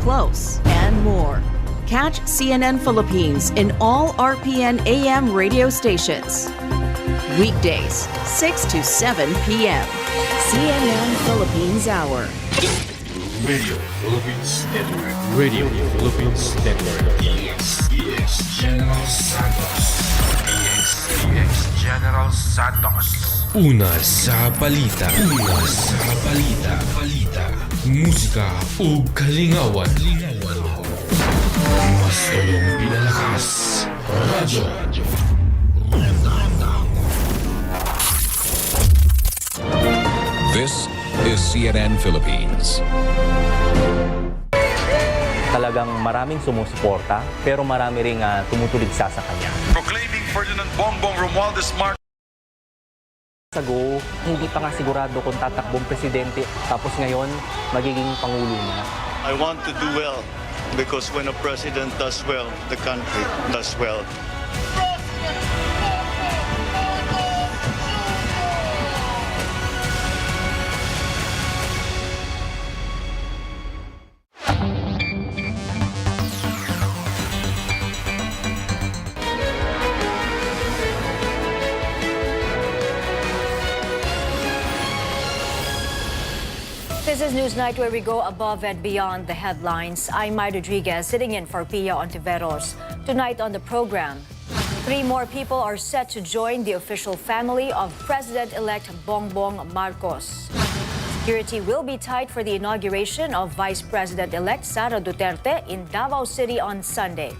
close, and more. Catch CNN Philippines in all RPN AM radio stations. Weekdays, 6 to 7 p.m. CNN Philippines Hour. Radio Philippines Network. Radio Philippines Network. EX General Santos. EX General Santos. Una sa balita. Una sa balita. Musika o kalingawan. Mas tulong pinalakas. Radyo. This is CNN Philippines. Talagang maraming sumusuporta pero marami ring tumutuligsa sa kanya. Proclaiming Ferdinand Bongbong Romualdez Marcos Ago, hindi pa nga sigurado kung tatakbong presidente tapos ngayon magiging pangulo na. I want to do well because when a president does well, the country does well. This is Newsnight, where we go above and beyond the headlines. I'm Mai Rodriguez, sitting in for Pia Ontiveros. Tonight on the program, 3 more people are set to join the official family of President-elect Bongbong Marcos. Security will be tight for the inauguration of Vice President-elect Sara Duterte in Davao City on Sunday.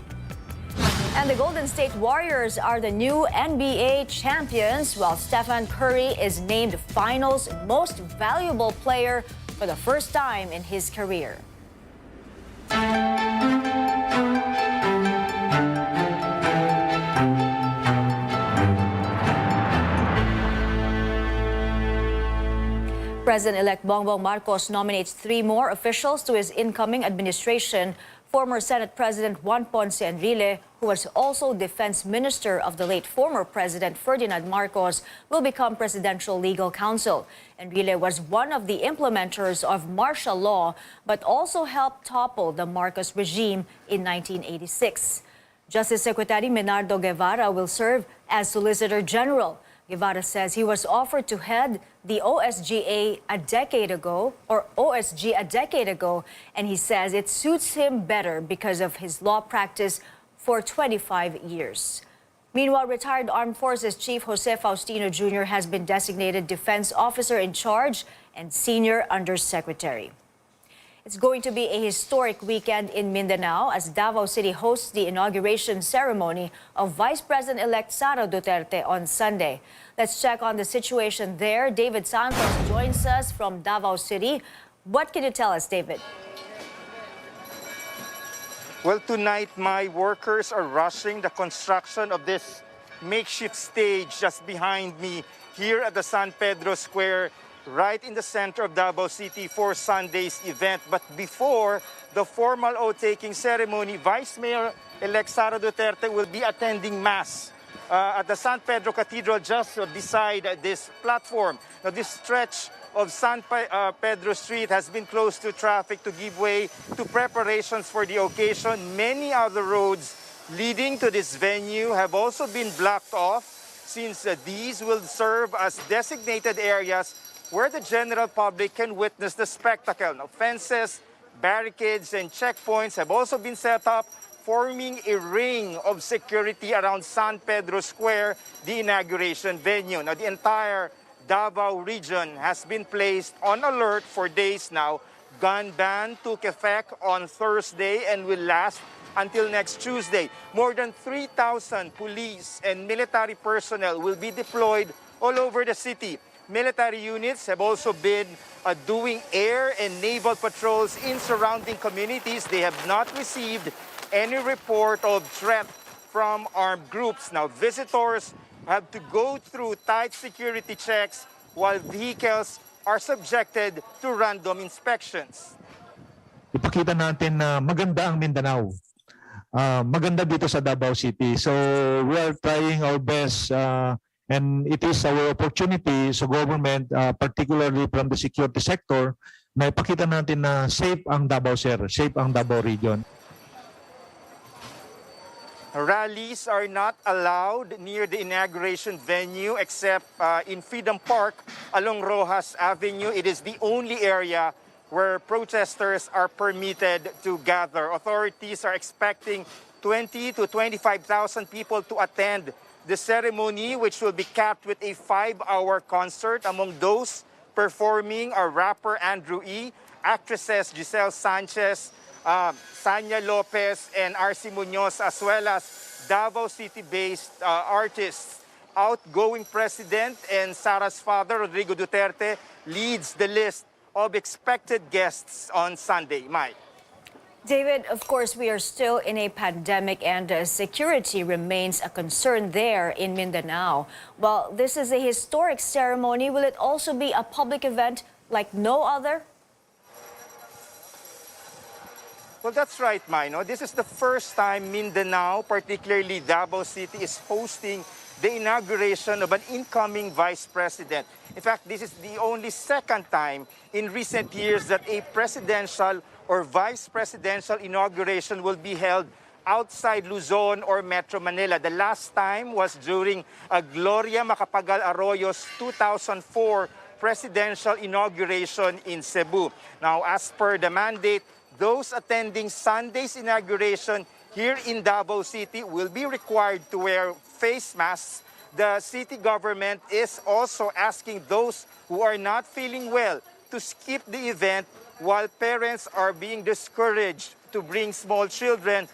And the Golden State Warriors are the new NBA champions, while Stephen Curry is named Finals Most Valuable Player for the first time in his career. President-elect Bongbong Marcos nominates 3 more officials to his incoming administration. Former Senate President Juan Ponce Enrile, who was also Defense Minister of the late former President Ferdinand Marcos, will become Presidential Legal Counsel. Enrile was one of the implementers of martial law, but also helped topple the Marcos regime in 1986. Justice Secretary Menardo Guevara will serve as Solicitor General. Guevara says he was offered to head the OSG a decade ago, and he says it suits him better because of his law practice for 25 years. Meanwhile, retired Armed Forces Chief Jose Faustino Jr. has been designated Defense Officer in Charge and Senior Undersecretary. It's going to be a historic weekend in Mindanao as Davao City hosts the inauguration ceremony of Vice President-elect Sara Duterte on Sunday. Let's check on the situation there. David Santos joins us from Davao City. What can you tell us, David? Well, tonight, my workers are rushing the construction of this makeshift stage just behind me here at the San Pedro Square, right in the center of Davao City for Sunday's event. But before the formal oath-taking ceremony, Vice Mayor-elect Sara Duterte will be attending Mass at the San Pedro Cathedral just beside this platform. Now, this stretch of San Pedro Street has been closed to traffic to give way to preparations for the occasion. Many other roads leading to this venue have also been blocked off since these will serve as designated areas where the general public can witness the spectacle. Now, fences, barricades, and checkpoints have also been set up, forming a ring of security around San Pedro Square, the inauguration venue. Now, the entire Davao region has been placed on alert for days now. Gun ban took effect on Thursday and will last until next Tuesday. More than 3,000 police and military personnel will be deployed all over the city. Military units have also been doing air and naval patrols in surrounding communities. They have not received any report of threat from armed groups. Now, visitors have to go through tight security checks while vehicles are subjected to random inspections. Ipakita natin na maganda ang Mindanao. Maganda dito sa Davao City. So we are trying our best and it is our opportunity sa government, particularly from the security sector, naipakita natin na safe ang Davao, sir. Safe ang Davao region. Rallies are not allowed near the inauguration venue except in Freedom Park along Rojas Avenue. It is the only area where protesters are permitted to gather. Authorities are expecting 20 to 25,000 people to attend the ceremony, which will be capped with a 5-hour concert. Among those performing are rapper Andrew E., actresses Giselle Sanchez, Sanya Lopez, and RC Munoz, as well as Davao City-based artists. Outgoing President and Sara's father, Rodrigo Duterte, leads the list of expected guests on Sunday. Mike. David, of course, we are still in a pandemic and security remains a concern there in Mindanao. While this is a historic ceremony, will it also be a public event like no other? Well, that's right, Mino. This is the first time Mindanao, particularly Davao City, is hosting the inauguration of an incoming vice president. In fact, this is the only second time in recent years that a presidential or vice presidential inauguration will be held outside Luzon or Metro Manila. The last time was during Gloria Macapagal Arroyo's 2004 presidential inauguration in Cebu. Now, as per the mandate, those attending Sunday's inauguration here in Davao City will be required to wear face masks. The city government is also asking those who are not feeling well to skip the event, while parents are being discouraged to bring small children,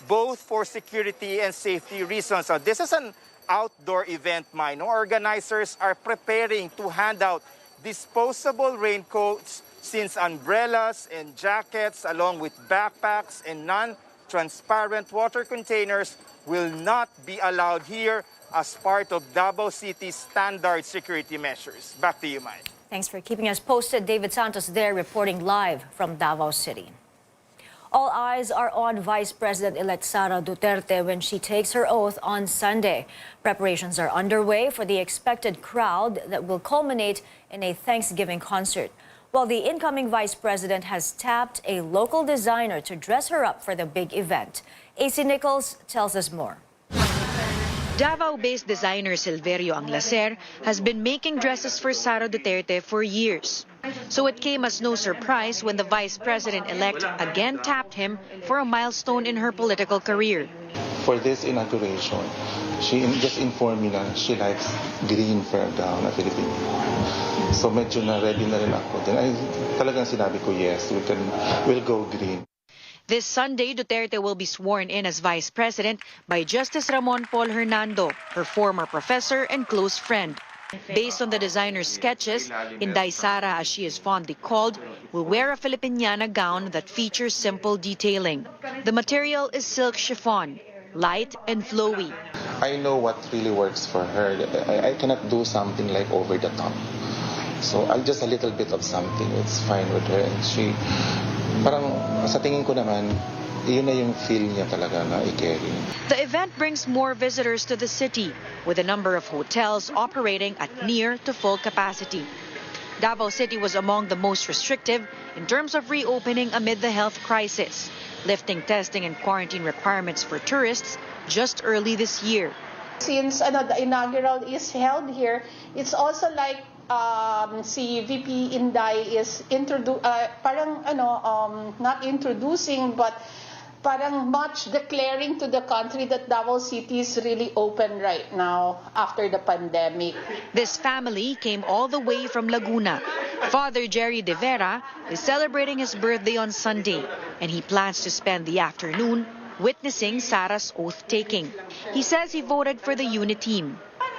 both for security and safety reasons. So this is an outdoor event, Mino. Organizers are preparing to hand out disposable raincoats, since umbrellas and jackets, along with backpacks and non-transparent water containers, will not be allowed here as part of Davao City's standard security measures. Back to you, Mike. Thanks for keeping us posted. David Santos there reporting live from Davao City. All eyes are on Vice President-elect Sara Duterte when she takes her oath on Sunday. Preparations are underway for the expected crowd that will culminate in a Thanksgiving concert. While the incoming vice president has tapped a local designer to dress her up for the big event. AC Nichols tells us more. Davao-based designer Silverio Anglacer has been making dresses for Sara Duterte for years. So it came as no surprise when the vice president-elect again tapped him for a milestone in her political career. For this inauguration, she just informed me na she likes green for a gown na Filipino. So medyo na-ready na rin ako. Then ay talagang sinabi ko, yes, we'll go green. This Sunday, Duterte will be sworn in as vice president by Justice Ramon Paul Hernando, her former professor and close friend. Based on the designer's sketches, Inday Sara, as she is fondly called, will wear a Filipiniana gown that features simple detailing. The material is silk chiffon, light and flowy. I know what really works for her. I cannot do something like over the top. So just a little bit of something, it's fine with her. And she, parang sa tingin ko naman, yun na yung feel niya talaga na i-carry. The event brings more visitors to the city, with a number of hotels operating at near to full capacity. Davao City was among the most restrictive in terms of reopening amid the health crisis, lifting testing and quarantine requirements for tourists just early this year. Since the inaugural is held here, it's also like si VP Inday is not introducing, but parang much declaring to the country that Davao City is really open right now after the pandemic. This family came all the way from Laguna. Father Jerry De Vera is celebrating his birthday on Sunday, and he plans to spend the afternoon witnessing Sara's oath-taking. He says he voted for the unit team.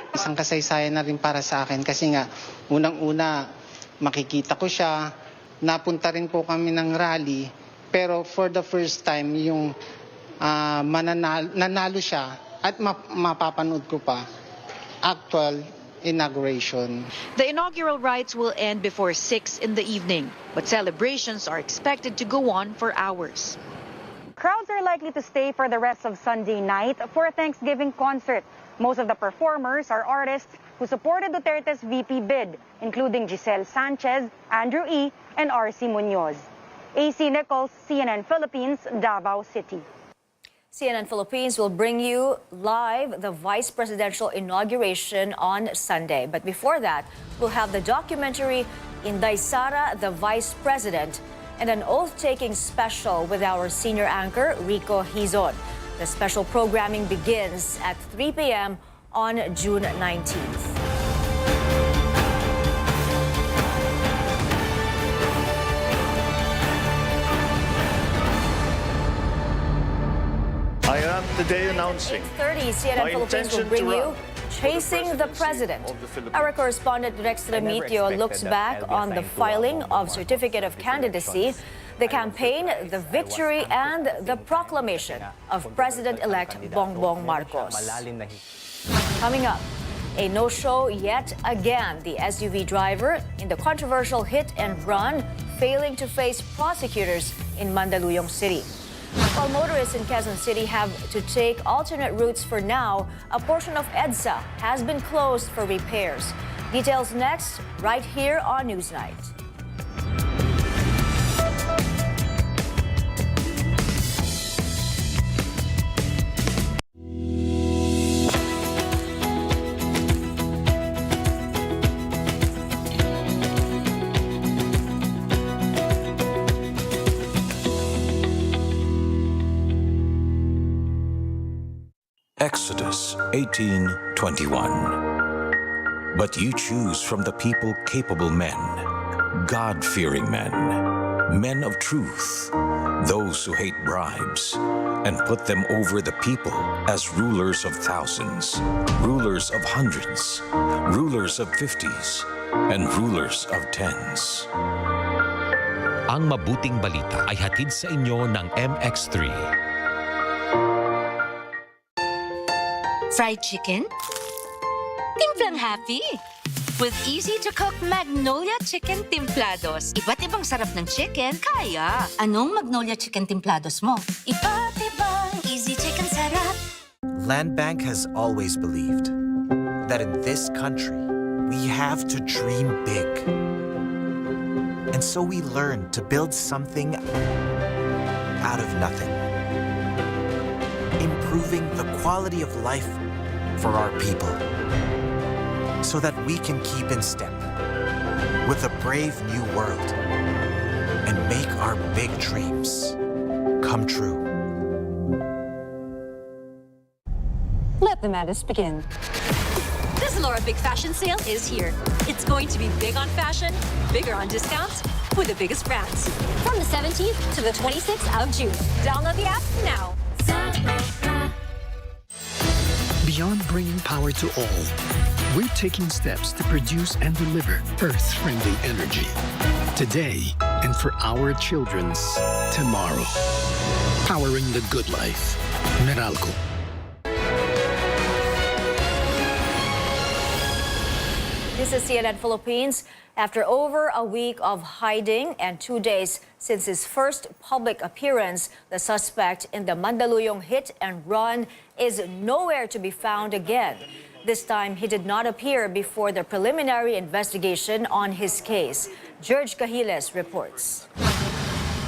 Isang kasaysayan na rin para sa akin kasi nga unang-una makikita ko siya, napunta rin po kami ng rally, pero for the first time yung nanalo siya at mapapanood ko pa actual inauguration. The inaugural rites will end before 6 in the evening, but celebrations are expected to go on for hours. Crowds are likely to stay for the rest of Sunday night for a Thanksgiving concert. Most of the performers are artists who supported Duterte's VP bid, including Giselle Sanchez, Andrew E., and R.C. Munoz. AC Nichols, CNN Philippines, Davao City. CNN Philippines will bring you live the vice presidential inauguration on Sunday. But before that, we'll have the documentary Inday Sara, the Vice President, and an oath-taking special with our senior anchor, Rico Hizon. The special programming begins at 3 p.m. on June 19th. I am today announcing 8:30, CNN Philippines will bring you Chasing the President. Our correspondent Rex Remitio looks back on the filing of Certificate of Candidacy, the campaign, the victory, and the proclamation of President-elect Bongbong Marcos. Coming up, a no-show yet again. The SUV driver in the controversial hit and run failing to face prosecutors in Mandaluyong City. While motorists in Quezon City have to take alternate routes for now, a portion of EDSA has been closed for repairs. Details next, right here on Newsnight. Exodus 18:21. But you choose from the people capable men, God-fearing men, men of truth, those who hate bribes, and put them over the people as rulers of thousands, rulers of hundreds, rulers of 50s, and rulers of 10s. Ang mabuting balita ay hatid sa inyo ng MX3. Fried chicken? Timplang happy! With easy-to-cook Magnolia Chicken Timplados. Iba't ibang sarap ng chicken, kaya. Anong Magnolia Chicken Timplados mo? Iba't ibang easy chicken sarap. Land Bank has always believed that in this country, we have to dream big. And so we learned to build something out of nothing. Improving the quality of life for our people, so that we can keep in step with a brave new world and make our big dreams come true. Let the madness begin. The Zalora Big Fashion Sale is here. It's going to be big on fashion, bigger on discounts, with the biggest brands. From the 17th to the 26th of June. Download the app now. Beyond bringing power to all, we're taking steps to produce and deliver Earth-friendly energy today and for our children's tomorrow. Powering the good life. Meralco. This is CNN Philippines. After over a week of hiding and 2 days since his first public appearance, the suspect in the Mandaluyong hit and run is nowhere to be found again. This time, he did not appear before the preliminary investigation on his case. George Cahiles reports.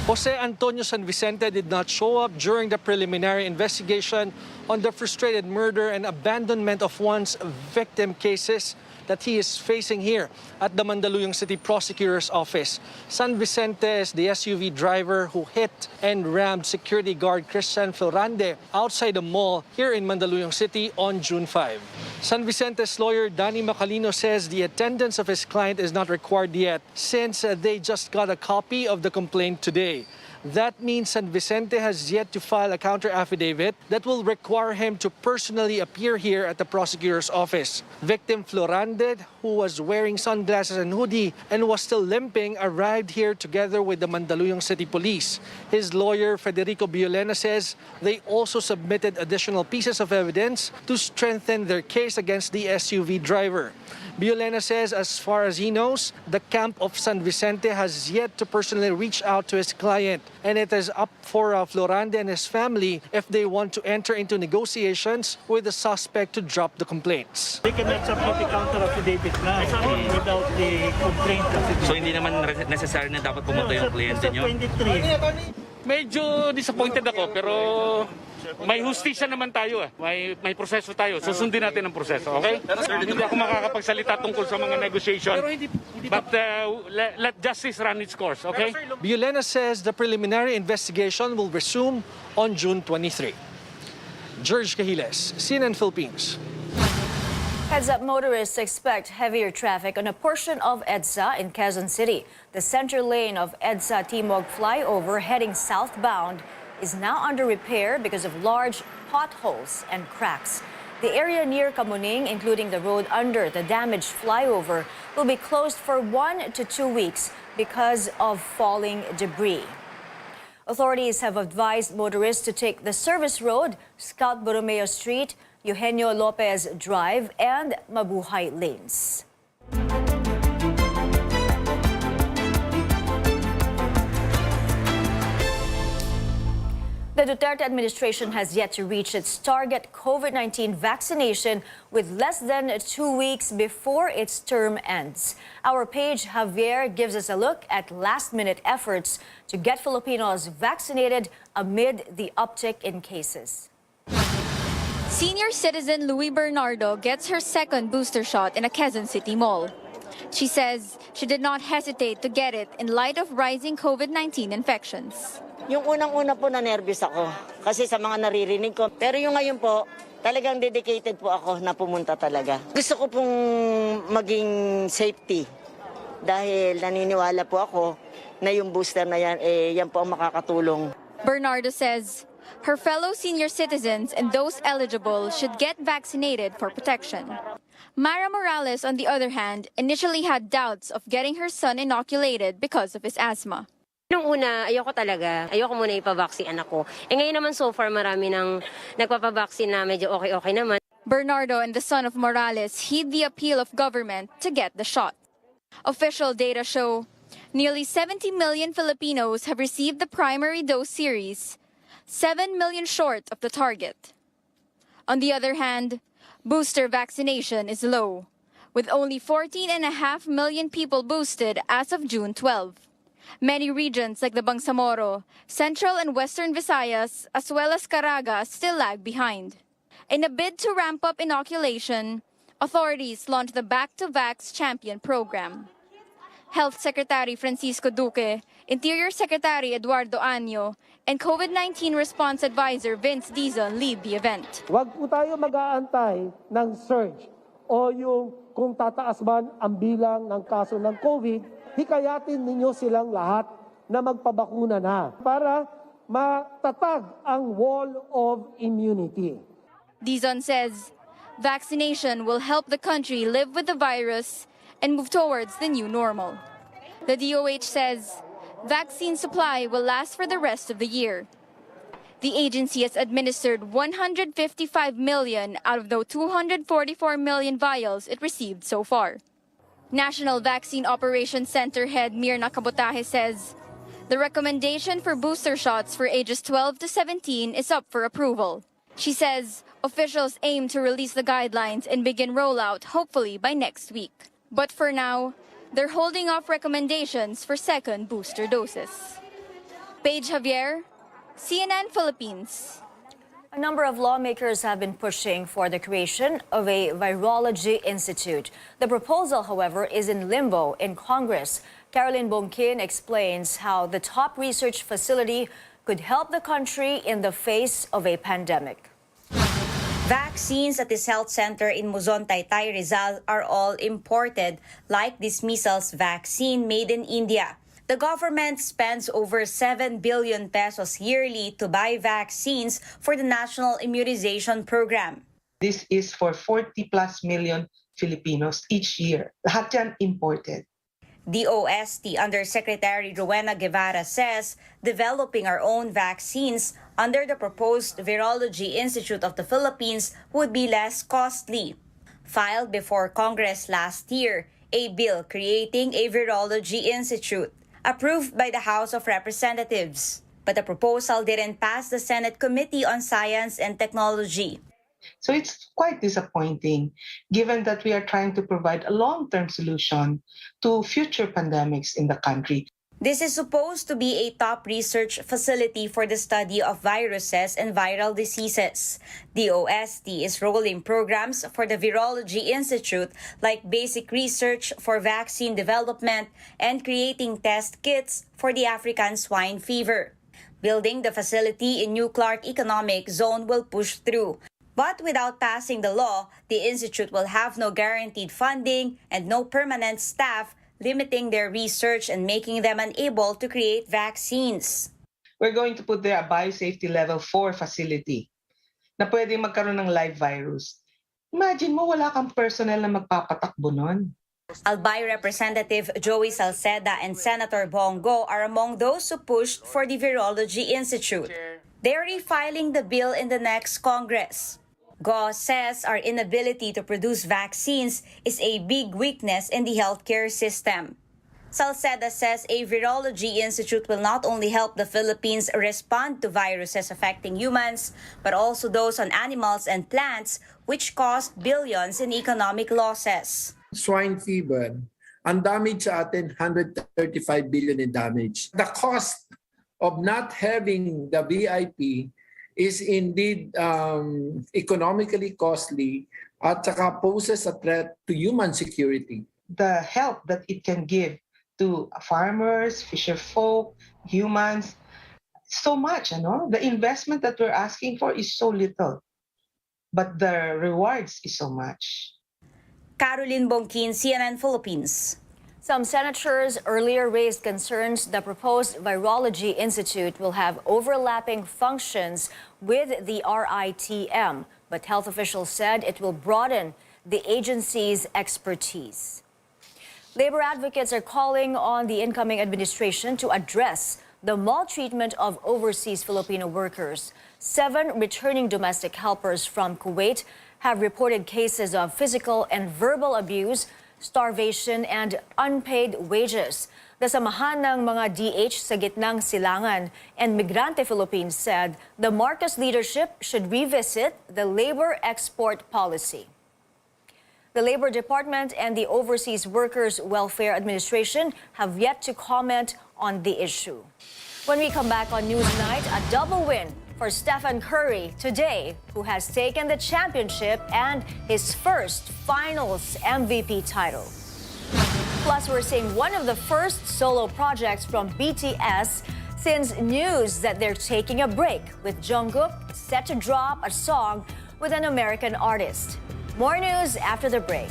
Jose Antonio San Vicente did not show up during the preliminary investigation on the frustrated murder and abandonment of one's victim cases that he is facing here at the Mandaluyong City Prosecutor's Office. San Vicente is the SUV driver who hit and rammed security guard Christian Florande outside the mall here in Mandaluyong City on June 5. San Vicente's lawyer Danny Macalino says the attendance of his client is not required yet since they just got a copy of the complaint today. That means San Vicente has yet to file a counter-affidavit that will require him to personally appear here at the prosecutor's office. Victim Florande, who was wearing sunglasses and hoodie and was still limping, arrived here together with the Mandaluyong City Police. His lawyer, Federico Biolena, says they also submitted additional pieces of evidence to strengthen their case against the SUV driver. Biolena says as far as he knows, the camp of San Vicente has yet to personally reach out to his client. and it is up for Florande and his family if they want to enter into negotiations with the suspect to drop the complaints. They cannot submit the counter affidavit now without the complaint affidavit. So hindi naman necessary na dapat pumunta yung kliyente nyo? 23. Medyo disappointed ako pero may hustisya naman tayo may proseso tayo. Susundin natin ang proseso, okay? Hindi ako makakapagsalita tungkol sa mga negotiation. But let justice run its course, okay? Biolena says the preliminary investigation will resume on June 23. George Cahiles, CNN Philippines. Heads up, motorists expect heavier traffic on a portion of EDSA in Quezon City. The center lane of EDSA Timog flyover heading southbound is now under repair because of large potholes and cracks. The area near Kamuning, including the road under the damaged flyover, will be closed for 1 to 2 weeks because of falling debris. Authorities have advised motorists to take the service road, Scout Borromeo Street, Eugenio Lopez Drive, and Mabuhay lanes. The Duterte administration has yet to reach its target COVID-19 vaccination with less than 2 weeks before its term ends. Our Paige Javier gives us a look at last-minute efforts to get Filipinos vaccinated amid the uptick in cases. Senior citizen Louie Bernardo gets her second booster shot in a Quezon City mall. She says she did not hesitate to get it in light of rising COVID-19 infections. Yung unang-una po na-nervous ako kasi sa mga naririnig ko. Pero yung ngayon po, talagang dedicated po ako na pumunta talaga. Gusto ko pong maging safety dahil naniniwala po ako na yung booster na yan, yan po ang makakatulong. Bernardo says her fellow senior citizens and those eligible should get vaccinated for protection. Mara Morales, on the other hand, initially had doubts of getting her son inoculated because of his asthma. Nung una, ayoko talaga. Ayoko muna ipabaksin anak ko. Ngayon naman so far marami nang nagpapabaksin na medyo okay naman. Bernardo and the son of Morales heed the appeal of government to get the shot. Official data show nearly 70 million Filipinos have received the primary dose series, 7 million short of the target. On the other hand, booster vaccination is low, with only 14.5 million people boosted as of June 12. Many regions like the Bangsamoro, Central and Western Visayas, as well as Caraga still lag behind. In a bid to ramp up inoculation, authorities launched the Back to Vax Champion program. Health Secretary Francisco Duque, Interior Secretary Eduardo Año, and COVID-19 Response Advisor Vince Dizon lead the event. Huwag po tayo mag-aantay ng surge o yung kung tataas man ang bilang ng kaso ng COVID, hikayatin ninyo silang lahat na magpabakuna na para matatag ang wall of immunity. Dizon says vaccination will help the country live with the virus and move towards the new normal. The DOH says vaccine supply will last for the rest of the year. The agency has administered 155 million out of the 244 million vials it received so far. National Vaccine Operations Center head Mirna Cabotaje says the recommendation for booster shots for ages 12 to 17 is up for approval. She says officials aim to release the guidelines and begin rollout hopefully by next week. But for now, they're holding off recommendations for second booster doses. Paige Javier, CNN Philippines. A number of lawmakers have been pushing for the creation of a virology institute. The proposal, however, is in limbo in Congress. Caroline Bonquin explains how the top research facility could help the country in the face of a pandemic. Vaccines at this health center in Muzon, Taytay, Rizal are all imported, like this measles vaccine made in India. The government spends over 7 billion pesos yearly to buy vaccines for the National Immunization Program. This is for 40 plus million Filipinos each year. Lahat yan imported. DOST Undersecretary Rowena Guevara says developing our own vaccines under the proposed Virology Institute of the Philippines would be less costly. Filed before Congress last year, a bill creating a Virology Institute, approved by the House of Representatives. But the proposal didn't pass the Senate Committee on Science and Technology. So it's quite disappointing, given that we are trying to provide a long-term solution to future pandemics in the country. This is supposed to be a top research facility for the study of viruses and viral diseases. The OST is rolling programs for the Virology Institute like basic research for vaccine development and creating test kits for the African swine fever. Building the facility in New Clark Economic Zone will push through. But without passing the law, the institute will have no guaranteed funding and no permanent staff, limiting their research and making them unable to create vaccines. We're going to put there a biosafety level 4 facility na pwedeng magkaroon ng live virus. Imagine mo, wala kang personnel na magpapatakbo nun. Albay Representative Joey Salceda and Senator Bongo are among those who pushed for the Virology Institute. They're refiling the bill in the next Congress. Go says our inability to produce vaccines is a big weakness in the healthcare system. Salceda says a Virology Institute will not only help the Philippines respond to viruses affecting humans, but also those on animals and plants, which cost billions in economic losses. Swine fever, ang damage sa atin, 135 billion in damage. The cost of not having the VIP is indeed economically costly at saka poses a threat to human security. The help that it can give to farmers, fisher folk, humans, so much, The investment that we're asking for is so little, but the rewards is so much. Caroline Bongkin, CNN Philippines. Some senators earlier raised concerns the proposed Virology Institute will have overlapping functions with the RITM, but health officials said it will broaden the agency's expertise. Labor advocates are calling on the incoming administration to address the maltreatment of overseas Filipino workers. 7 returning domestic helpers from Kuwait have reported cases of physical and verbal abuse, starvation, and unpaid wages. The Samahan ng mga DH sa Gitnang Silangan and Migrante Philippines said the Marcos leadership should revisit the labor export policy. The Labor Department and the Overseas Workers Welfare Administration have yet to comment on the issue. When we come back on Newsnight, a double win for Stephen Curry today, who has taken the championship and his first finals MVP title. Plus, we're seeing one of the first solo projects from BTS since news that they're taking a break, with Jungkook set to drop a song with an American artist. More news after the break.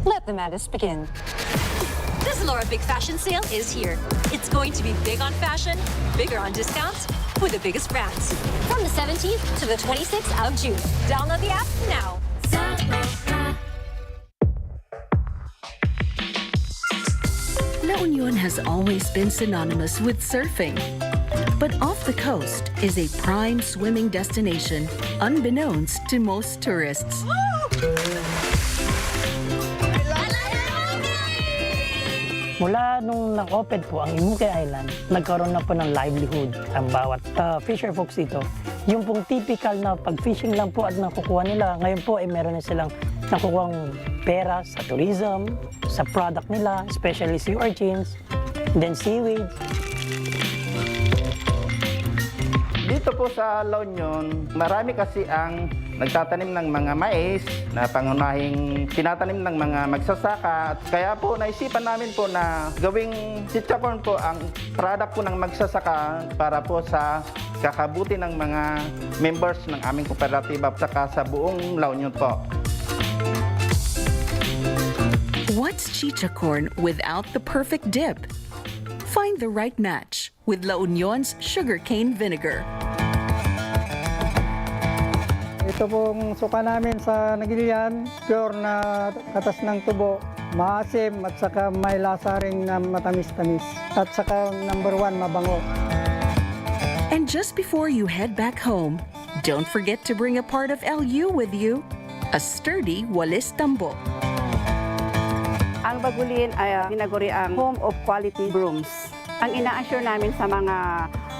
Let the madness begin. This Laura Big Fashion Sale is here. It's going to be big on fashion, bigger on discounts, with the biggest brands. From the 17th to the 26th of June. Download the app now. La Union has always been synonymous with surfing. But off the coast is a prime swimming destination, unbeknownst to most tourists. Mula nung nag-open po ang Imuke Island, nagkaroon na po ng livelihood ang bawat fisher folks dito. Yung pong typical na pag-fishing lang po at nakukuha nila, ngayon po ay meron na silang nakukuhang pera sa tourism, sa product nila, especially sea urchins, then seaweed. Dito po sa La Union, marami kasi ang nagtatanim ng mga mais na pangunahing tinatanim ng mga magsasaka. At kaya po naisipan namin po na gawing chichacorn po ang product po ng magsasaka para po sa kakabuti ng mga members ng aming kooperatiba at saka sa buong La Union po. What's chicha corn without the perfect dip? Find the right match with La Union's sugarcane vinegar. Ito pong suka namin sa Nagilian, pure na katas ng tubo, maasim at saka may lasa rin na matamis-tamis. At saka number 1, mabango. And just before you head back home, Don't forget to bring a part of LU with you, a sturdy walis tambo. Ang Bagulin ay tinaguri ang Home of Quality Brooms. Ang ina-assure namin sa mga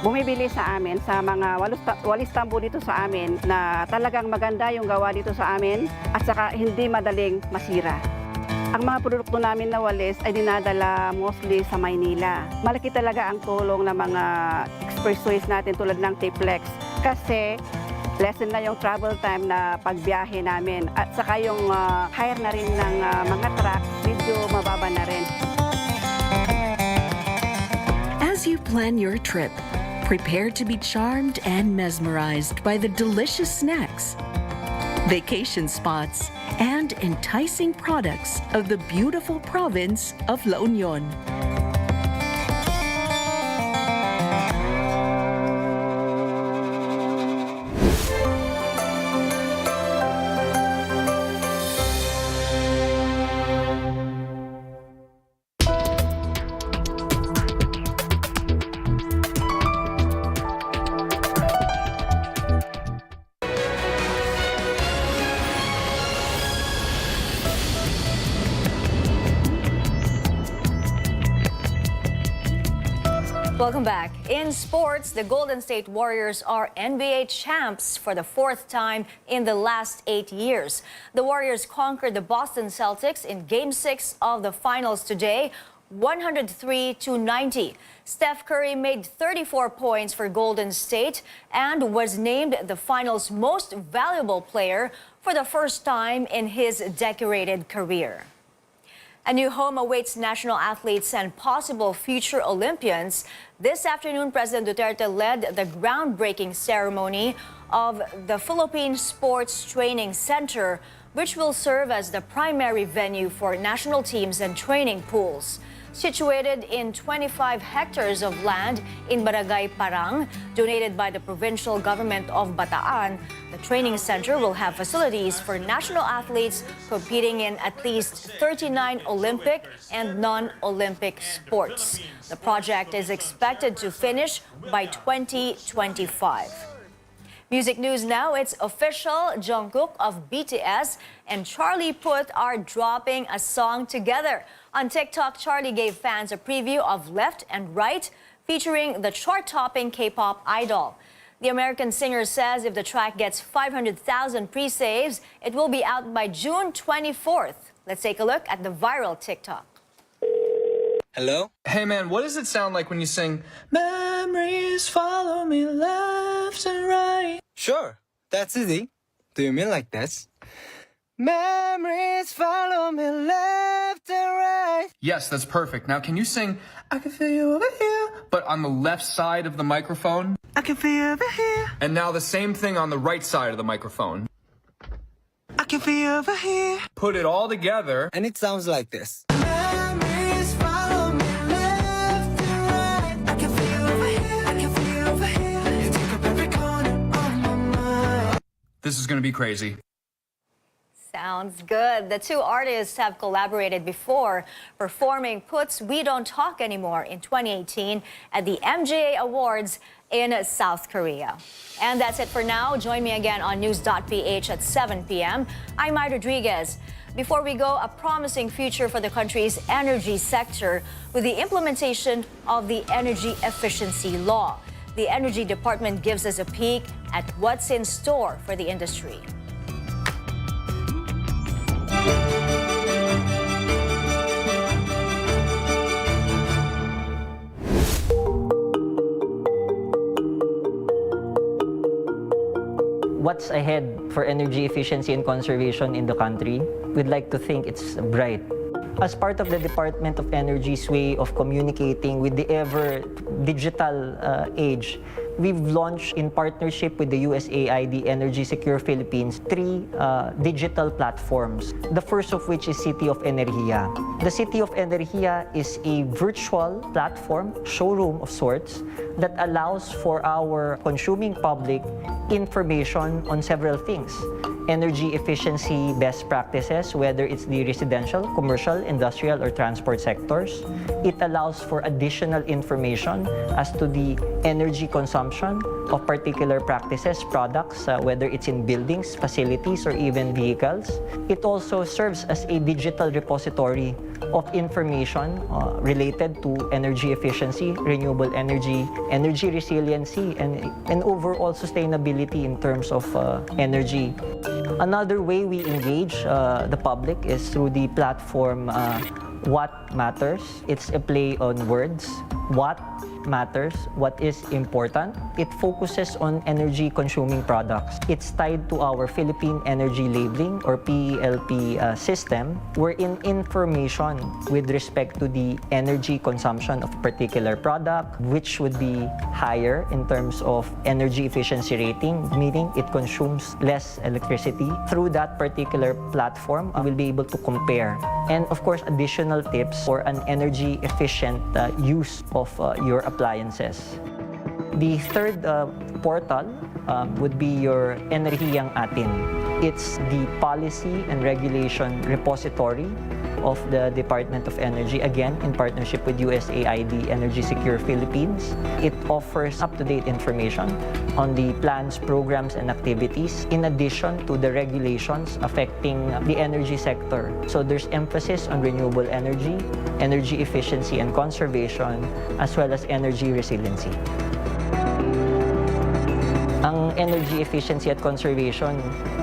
bumibili sa amin, sa mga walis tambo dito sa amin, na talagang maganda yung gawa dito sa amin at saka hindi madaling masira. Ang mga produkto namin na walis ay dinadala mostly sa Maynila. Malaki talaga ang tulong ng mga expressways natin tulad ng T-Flex kasi lessen na yung travel time na pagbiyahe namin at saka yung hire na rin ng mga truck, medyo mababa na rin. As you plan your trip, prepare to be charmed and mesmerized by the delicious snacks, vacation spots, and enticing products of the beautiful province of La Union. Welcome back. In sports, the Golden State Warriors are NBA champs for the 4th time in the last 8 years. The Warriors conquered the Boston Celtics in Game 6 of the finals today, 103-90. Steph Curry made 34 points for Golden State and was named the finals' most valuable player for the first time in his decorated career. A new home awaits national athletes and possible future Olympians. This afternoon, President Duterte led the groundbreaking ceremony of the Philippine Sports Training Center, which will serve as the primary venue for national teams and training pools. Situated in 25 hectares of land in Barangay Parang, donated by the provincial government of Bataan, the training center will have facilities for national athletes competing in at least 39 Olympic and non-Olympic sports. The project is expected to finish by 2025. Music news now, it's official. Jungkook of BTS and Charlie Puth are dropping a song together. On TikTok, Charlie gave fans a preview of Left and Right, featuring the chart-topping K-pop idol. The American singer says if the track gets 500,000 pre-saves, it will be out by June 24th. Let's take a look at the viral TikTok. Hello? Hey man, what does it sound like when you sing, "Memories follow me left and right"? Sure, that's easy. Do you mean like this? Memories follow me left and right. Yes, that's perfect. Now can you sing, "I can feel you over here," but on the left side of the microphone? I can feel you over here. And now the same thing on the right side of the microphone. I can feel you over here. Put it all together. And it sounds like this. Memories follow me left and right. I can feel you over here. I can feel you over here. You take up every corner of my mind. This is gonna be crazy. Sounds good. The two artists have collaborated before, performing Puth's We Don't Talk Anymore in 2018 at the MJA Awards in South Korea. And that's it for now. Join me again on News.ph at 7 p.m. I'm Mai Rodriguez. Before we go, a promising future for the country's energy sector with the implementation of the Energy Efficiency Law. The Energy Department gives us a peek at what's in store for the industry. What's ahead for energy efficiency and conservation in the country? We'd like to think it's bright. As part of the Department of Energy's way of communicating with the ever-digital age, we've launched in partnership with the USAID Energy Secure Philippines 3 digital platforms. The first of which is City of Energia. The City of Energia is a virtual platform, showroom of sorts, that allows for our consuming public information on several things. Energy efficiency best practices, whether it's the residential, commercial, industrial, or transport sectors. It allows for additional information as to the energy consumption consumption of particular practices, products, whether it's in buildings, facilities, or even vehicles. It also serves as a digital repository of information related to energy efficiency, renewable energy, energy resiliency, and overall sustainability in terms of energy. Another way we engage the public is through the platform What Matters. It's a play on words. What matters, what is important. It focuses on energy consuming products. It's tied to our Philippine Energy Labeling or PELP system, wherein information with respect to the energy consumption of a particular product, which would be higher in terms of energy efficiency rating, meaning it consumes less electricity. Through that particular platform, we will be able to compare. And of course, additional tips for an energy efficient use of your appliances. The third portal would be your Enerhiyang Atin. It's the policy and regulation repository of the Department of Energy, again in partnership with USAID Energy Secure Philippines. It offers up-to-date information on the plans, programs, and activities in addition to the regulations affecting the energy sector. So there's emphasis on renewable energy, energy efficiency and conservation, as well as energy resiliency. Ang energy efficiency at conservation,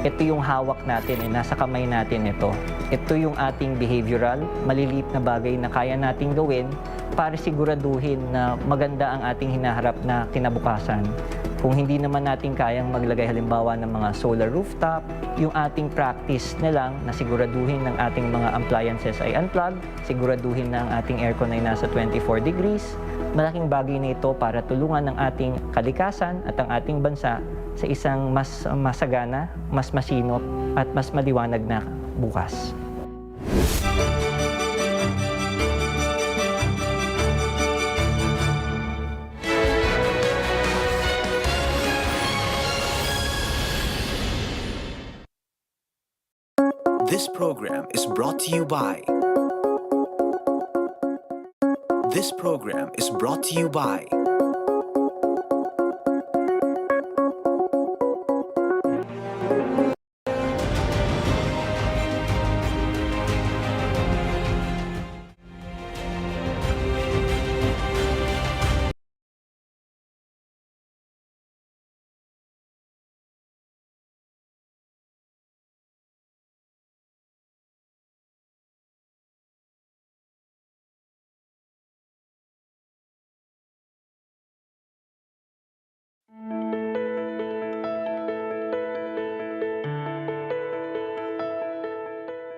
ito yung hawak natin, nasa kamay natin ito. Ito yung ating behavioral, maliliit na bagay na kaya nating gawin para siguraduhin na maganda ang ating hinaharap na kinabukasan. Kung hindi naman natin kayang maglagay halimbawa ng mga solar rooftop, yung ating practice na lang na siguraduhin ng ating mga appliances ay unplugged, siguraduhin na ang ating aircon ay nasa 24 degrees, malaking bagay na ito para tulungan ng ating kalikasan at ang ating bansa sa isang mas masagana, mas masinop at mas maliwanag na bukas. This program is brought to you by This program is brought to you by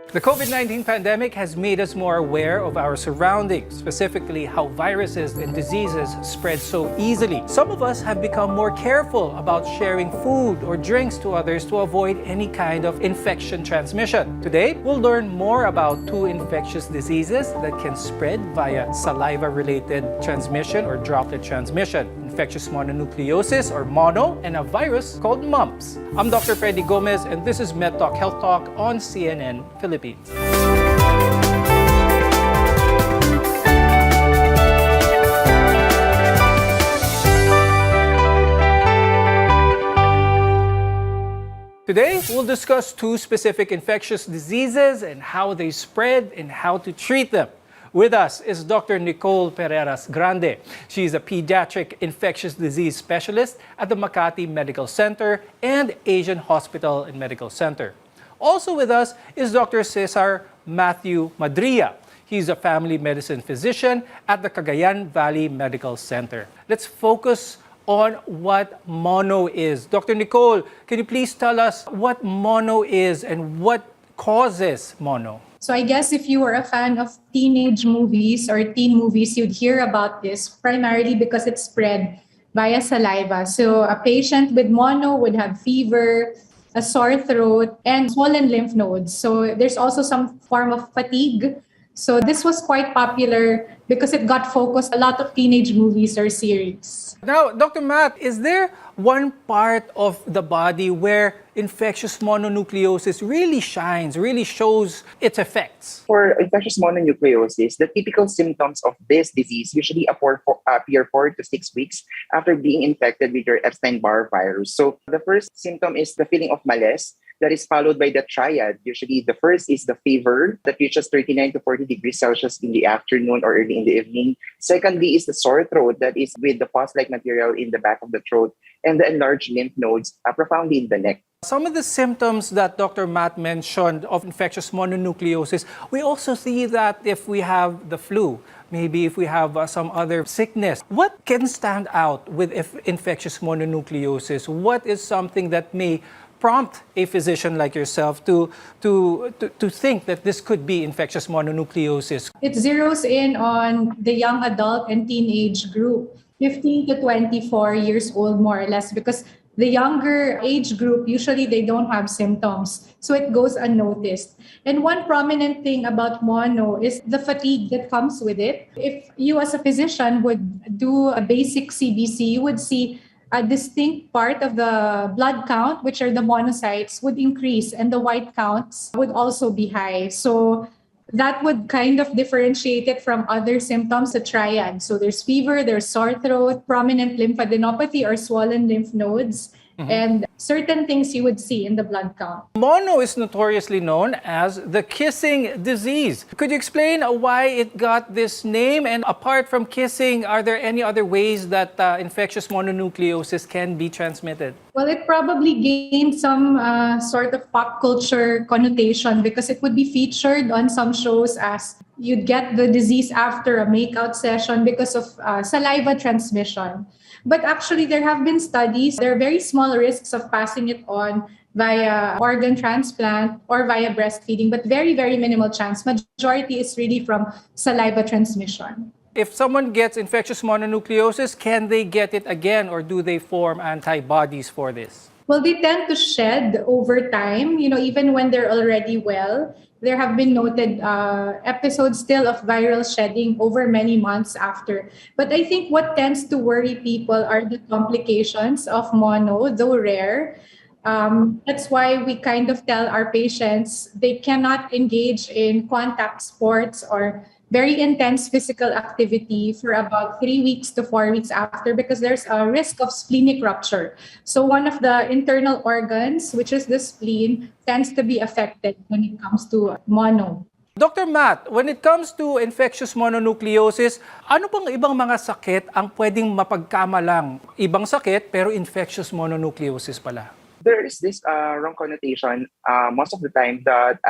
The COVID-19 pandemic has made us more aware of our surroundings, specifically how viruses and diseases spread so easily. Some of us have become more careful about sharing food or drinks to others to avoid any kind of infection transmission. Today, we'll learn more about two infectious diseases that can spread via saliva-related transmission or droplet transmission: infectious mononucleosis or mono, and a virus called mumps. I'm Dr. Freddy Gomez, and this is MedTalk Health Talk on CNN Philippines. Today, we'll discuss two specific infectious diseases and how they spread and how to treat them. With us is Dr. Nicole Pereras Grande. She is a pediatric infectious disease specialist at the Makati Medical Center and Asian Hospital and Medical Center. Also with us is Dr. Cesar Matthew Madria. He's a family medicine physician at the Cagayan Valley Medical Center. Let's focus on what mono is. Dr. Nicole, can you please tell us what mono is and what causes mono? So I guess if you were a fan of teenage movies or teen movies, you'd hear about this primarily because it's spread via saliva. So a patient with mono would have fever, a sore throat, and swollen lymph nodes. So there's also some form of fatigue. So this was quite popular because it got focused a lot of teenage movies or series. Now, Dr. Matt, is there one part of the body where infectious mononucleosis really shines, really shows its effects? For infectious mononucleosis, the typical symptoms of this disease usually appear 4 to 6 weeks after being infected with your Epstein-Barr virus. So the first symptom is the feeling of malaise. That is followed by the triad. Usually the first is the fever that reaches 39 to 40 degrees Celsius in the afternoon or early in the evening. Secondly is the sore throat that is with the pus-like material in the back of the throat and the enlarged lymph nodes profoundly in the neck. Some of the symptoms that Dr. Matt mentioned of infectious mononucleosis, we also see that if we have the flu, maybe if we have some other sickness. What can stand out with infectious mononucleosis? What is something that may prompt a physician like yourself to think that this could be infectious mononucleosis? It zeroes in on the young adult and teenage group, 15 to 24 years old more or less, because the younger age group, usually they don't have symptoms. So it goes unnoticed. And one prominent thing about mono is the fatigue that comes with it. If you as a physician would do a basic CBC, you would see a distinct part of the blood count, which are the monocytes, would increase and the white counts would also be high. So that would kind of differentiate it from other symptoms, the triad. So there's fever, there's sore throat, prominent lymphadenopathy or swollen lymph nodes, and certain things you would see in the blood count. Mono is notoriously known as the kissing disease. Could you explain why it got this name? And apart from kissing, are there any other ways that infectious mononucleosis can be transmitted? Well, it probably gained some sort of pop culture connotation because it would be featured on some shows as you'd get the disease after a makeout session because of saliva transmission. But actually, there have been studies. There are very small risks of passing it on via organ transplant or via breastfeeding, but very, very minimal chance. Majority is really from saliva transmission. If someone gets infectious mononucleosis, can they get it again or do they form antibodies for this? Well, they tend to shed over time, even when they're already well. There have been noted episodes still of viral shedding over many months after. But I think what tends to worry people are the complications of mono, though rare. That's why we kind of tell our patients they cannot engage in contact sports or very intense physical activity for about 3 weeks to 4 weeks after because there's a risk of splenic rupture. So one of the internal organs, which is the spleen, tends to be affected when it comes to mono. Dr. Matt, when it comes to infectious mononucleosis, ano pang ibang mga sakit ang pwedeng mapagkamalang? Ibang sakit pero infectious mononucleosis pala. There is this wrong connotation most of the time that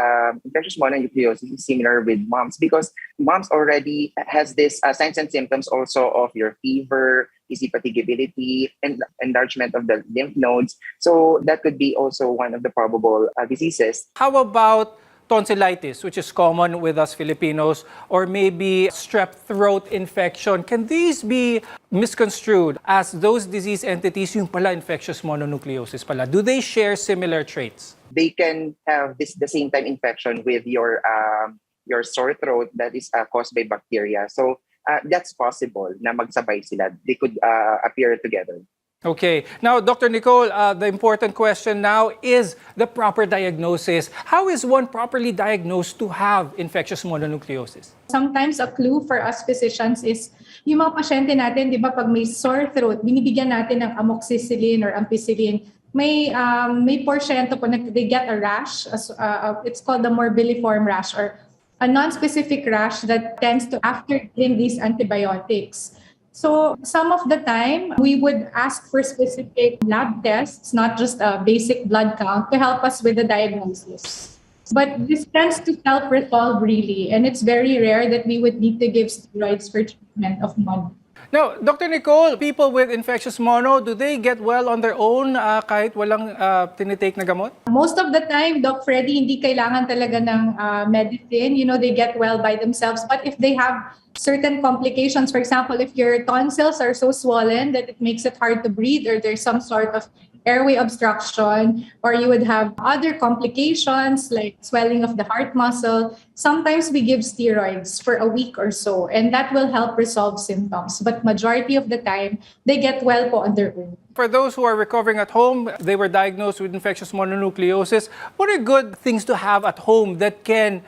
infectious mononucleosis is similar with mumps because mumps already has this signs and symptoms also of your fever, easy fatigability, and enlargement of the lymph nodes. So that could be also one of the probable diseases. How about tonsillitis, which is common with us Filipinos, or maybe strep throat infection? Can these be misconstrued as those disease entities yung pala infectious mononucleosis pala? Do they share similar traits? They can have the same time infection with your sore throat that is caused by bacteria. So that's possible na magsabay sila. They could appear together. Okay. Now, Dr. Nicole, the important question now is the proper diagnosis. How is one properly diagnosed to have infectious mononucleosis? Sometimes a clue for us physicians is yung mga pasyente natin, di ba, pag may sore throat, binibigyan natin ng amoxicillin or ampicillin. May porsyento po na they get a rash. It's called the morbilliform rash or a non-specific rash that tends to after giving these antibiotics. So some of the time, we would ask for specific lab tests, not just a basic blood count, to help us with the diagnosis. But this tends to self-resolve really, and it's very rare that we would need to give steroids for treatment of mono. Now, Dr. Nicole, people with infectious mono, do they get well on their own kahit walang tinitake na gamot? Most of the time, Doc Freddy, hindi kailangan talaga ng medicine. They get well by themselves. But if they have certain complications, for example, if your tonsils are so swollen that it makes it hard to breathe or there's some sort of airway obstruction, or you would have other complications like swelling of the heart muscle. Sometimes we give steroids for a week or so, and that will help resolve symptoms. But majority of the time, they get well po on their own. For those who are recovering at home, they were diagnosed with infectious mononucleosis. What are good things to have at home that can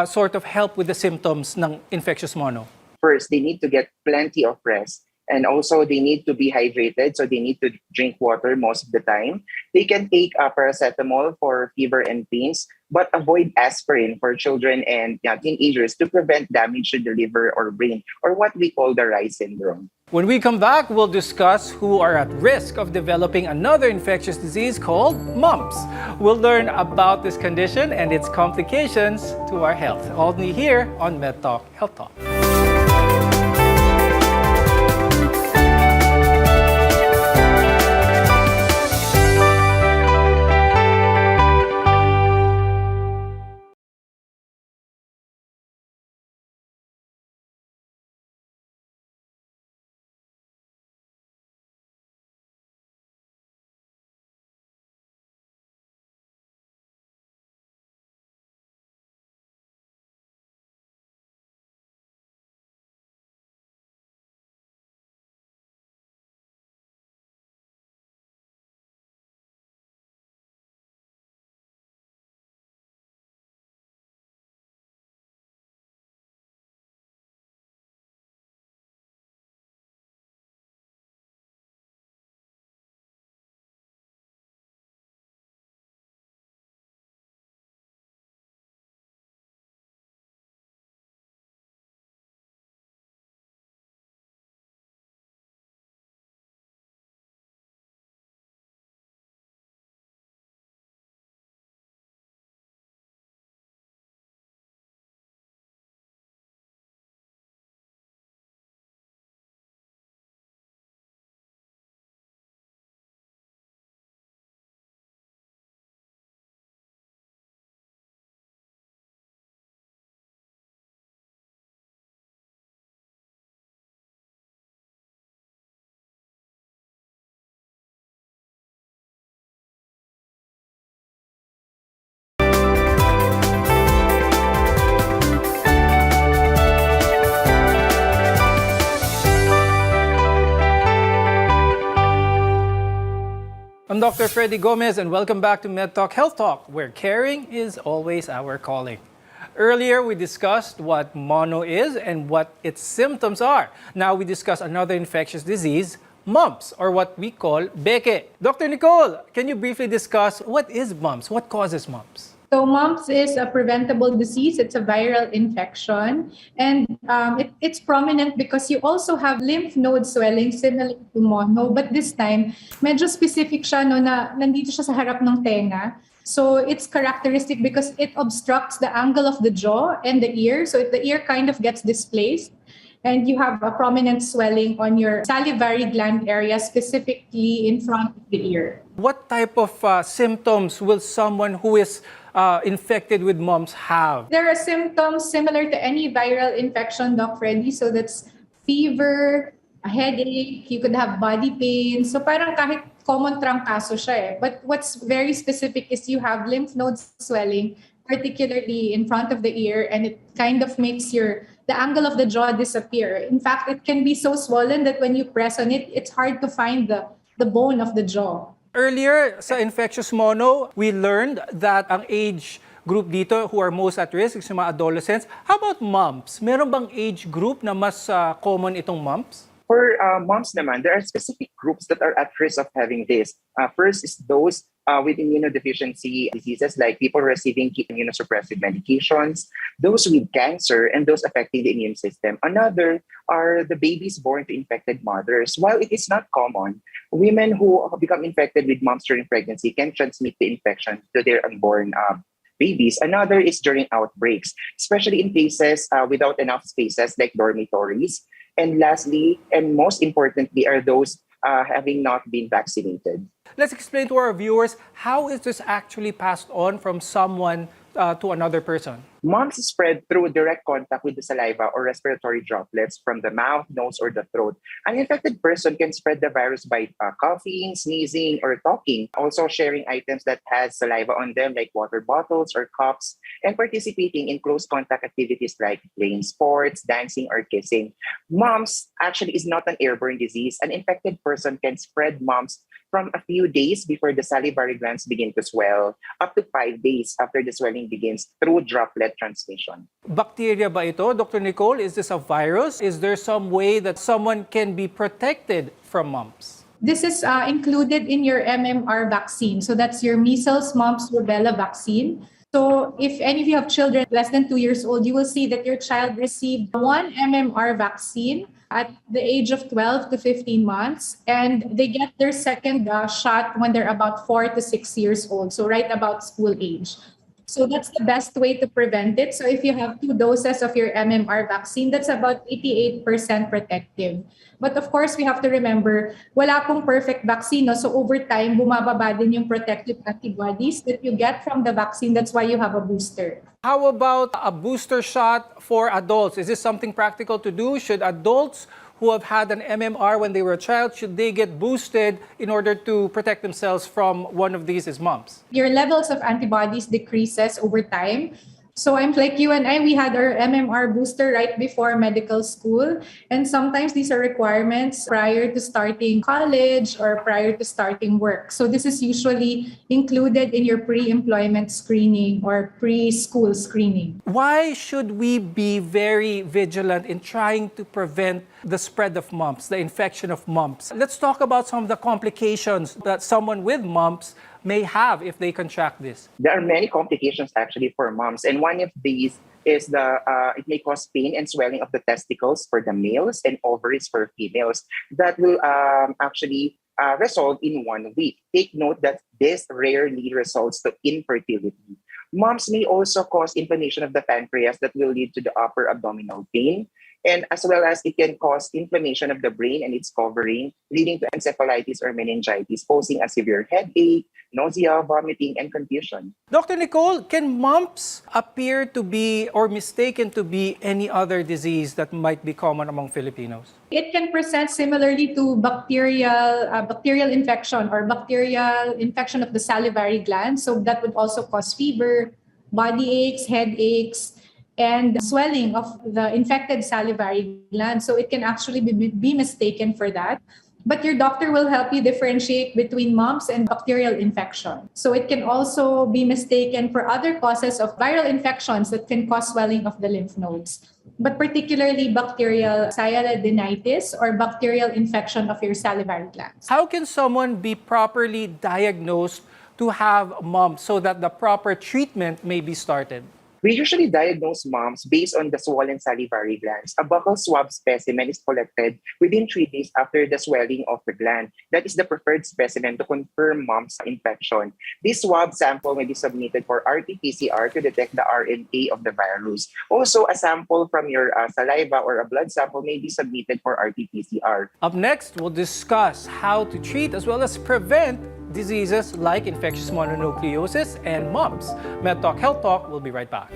sort of help with the symptoms ng infectious mono? First, they need to get plenty of rest. And also, they need to be hydrated, so they need to drink water most of the time. They can take paracetamol for fever and pains, but avoid aspirin for children and teenagers to prevent damage to the liver or brain, or what we call the Reye syndrome. When we come back, we'll discuss who are at risk of developing another infectious disease called mumps. We'll learn about this condition and its complications to our health. Only here on MedTalk Health Talk. I'm Dr. Freddy Gomez and welcome back to MedTalk Health Talk, where caring is always our calling. Earlier, we discussed what mono is and what its symptoms are. Now we discuss another infectious disease, mumps, or what we call beke. Dr. Nicole, can you briefly discuss what is mumps? What causes mumps? So mumps is a preventable disease. It's a viral infection. And it's prominent because you also have lymph node swelling similar to mono. But this time, medyo specific siya no, na nandito siya sa harap ng tenga. So it's characteristic because it obstructs the angle of the jaw and the ear. So the ear kind of gets displaced. And you have a prominent swelling on your salivary gland area, specifically in front of the ear. What type of symptoms will someone who is infected with mumps have? There are symptoms similar to any viral infection, Doc Freddy. So that's fever, a headache, you could have body pain. So parang kahit common trangkaso siya eh. But what's very specific is you have lymph node swelling, particularly in front of the ear, and it kind of makes the angle of the jaw disappear. In fact, it can be so swollen that when you press on it, it's hard to find the bone of the jaw. Earlier sa infectious mono, we learned that ang age group dito who are most at risk is yung mga adolescents. How about mumps? Meron bang age group na mas common itong mumps? For mumps naman, there are specific groups that are at risk of having this. First is those with immunodeficiency diseases like people receiving immunosuppressive medications, those with cancer, and those affecting the immune system. Another are the babies born to infected mothers. While it is not common, women who become infected with mumps during pregnancy can transmit the infection to their unborn babies. Another is during outbreaks, especially in places without enough spaces like dormitories. And lastly, and most importantly, are those having not been vaccinated. Let's explain to our viewers, how is this actually passed on from someone to another person? Mumps spread through direct contact with the saliva or respiratory droplets from the mouth, nose, or the throat. An infected person can spread the virus by coughing, sneezing, or talking. Also sharing items that has saliva on them like water bottles or cups, and participating in close contact activities like playing sports, dancing, or kissing. Mumps actually is not an airborne disease. An infected person can spread mumps from a few days before the salivary glands begin to swell, up to 5 days after the swelling begins through droplet transmission. Bacteria ba ito, Dr. Nicole? Is this a virus? Is there some way that someone can be protected from mumps? This is included in your MMR vaccine. So that's your measles, mumps, rubella vaccine. So if any of you have children less than 2 years old, you will see that your child received one MMR vaccine at the age of 12 to 15 months, and they get their second shot when they're about 4 to 6 years old, so right about school age. So that's the best way to prevent it. So if you have 2 doses of your MMR vaccine, that's about 88% protective. But of course, we have to remember, wala pong perfect vaccine. No? So over time, bumababa din yung protective antibodies that you get from the vaccine. That's why you have a booster. How about a booster shot for adults? Is this something practical to do? Should adults who have had an MMR when they were a child, should they get boosted in order to protect themselves from one of these as mumps? Your levels of antibodies decreases over time. So I'm like you and I, we had our MMR booster right before medical school. And sometimes these are requirements prior to starting college or prior to starting work. So this is usually included in your pre-employment screening or preschool screening. Why should we be very vigilant in trying to prevent the spread of mumps, the infection of mumps? Let's talk about some of the complications that someone with mumps may have if they contract this. There are many complications actually for moms, and one of these is it may cause pain and swelling of the testicles for the males and ovaries for females that will actually resolve in 1 week. Take note that this rarely results to infertility. Mumps may also cause inflammation of the pancreas that will lead to the upper abdominal pain, and as well as it can cause inflammation of the brain and its covering, leading to encephalitis or meningitis, posing a severe headache, nausea, vomiting, and confusion. Dr. Nicole, can mumps appear to be or mistaken to be any other disease that might be common among Filipinos? It can present similarly to bacterial infection or bacterial infection of the salivary gland. So that would also cause fever, body aches, headaches, and swelling of the infected salivary gland. So it can actually be mistaken for that. But your doctor will help you differentiate between mumps and bacterial infection. So it can also be mistaken for other causes of viral infections that can cause swelling of the lymph nodes, but particularly bacterial sialadenitis or bacterial infection of your salivary glands. How can someone be properly diagnosed to have mumps so that the proper treatment may be started? We usually diagnose mumps based on the swollen salivary glands. A buccal swab specimen is collected within 3 days after the swelling of the gland. That is the preferred specimen to confirm mumps infection. This swab sample may be submitted for RT-PCR to detect the RNA of the virus. Also, a sample from your saliva or a blood sample may be submitted for RT-PCR. Up next, we'll discuss how to treat as well as prevent diseases like infectious mononucleosis and mumps. MedTalk Health Talk will be right back.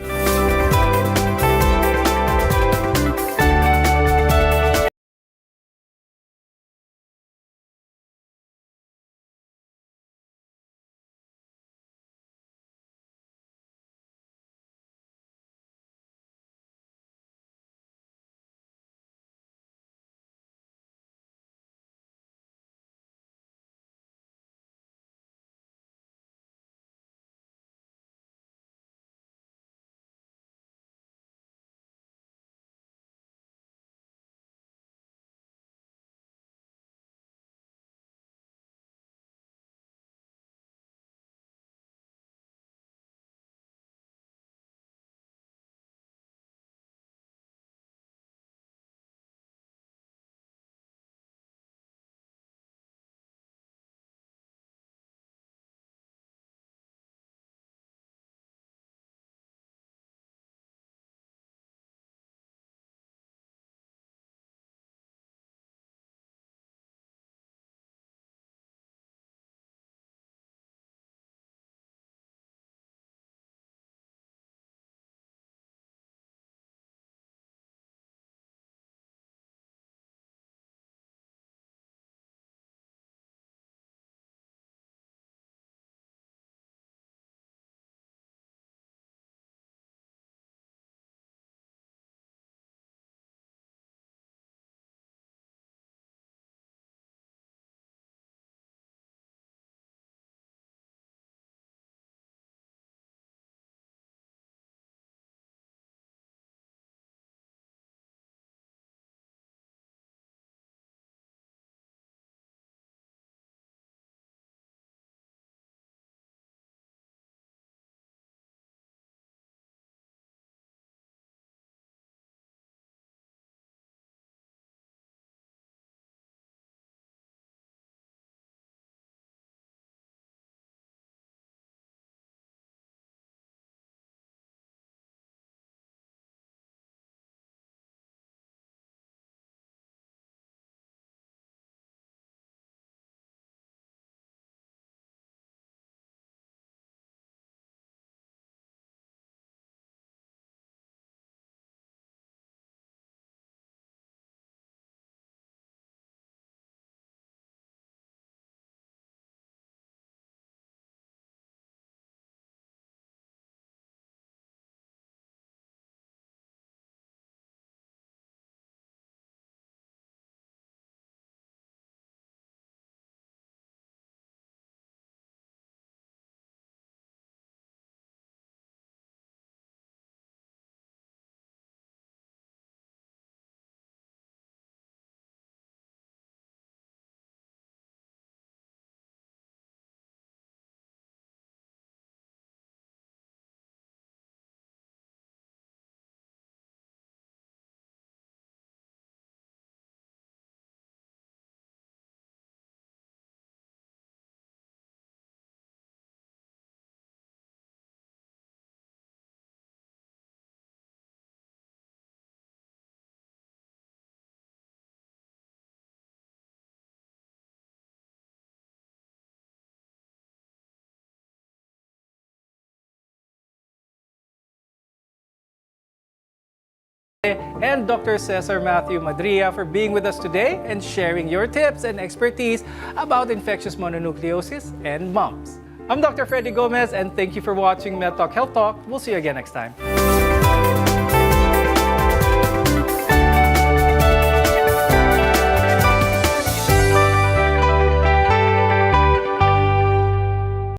and Dr. Cesar Matthew Madria for being with us today and sharing your tips and expertise about infectious mononucleosis and mumps. I'm Dr. Freddy Gomez, and thank you for watching MedTalk Health Talk. We'll see you again next time.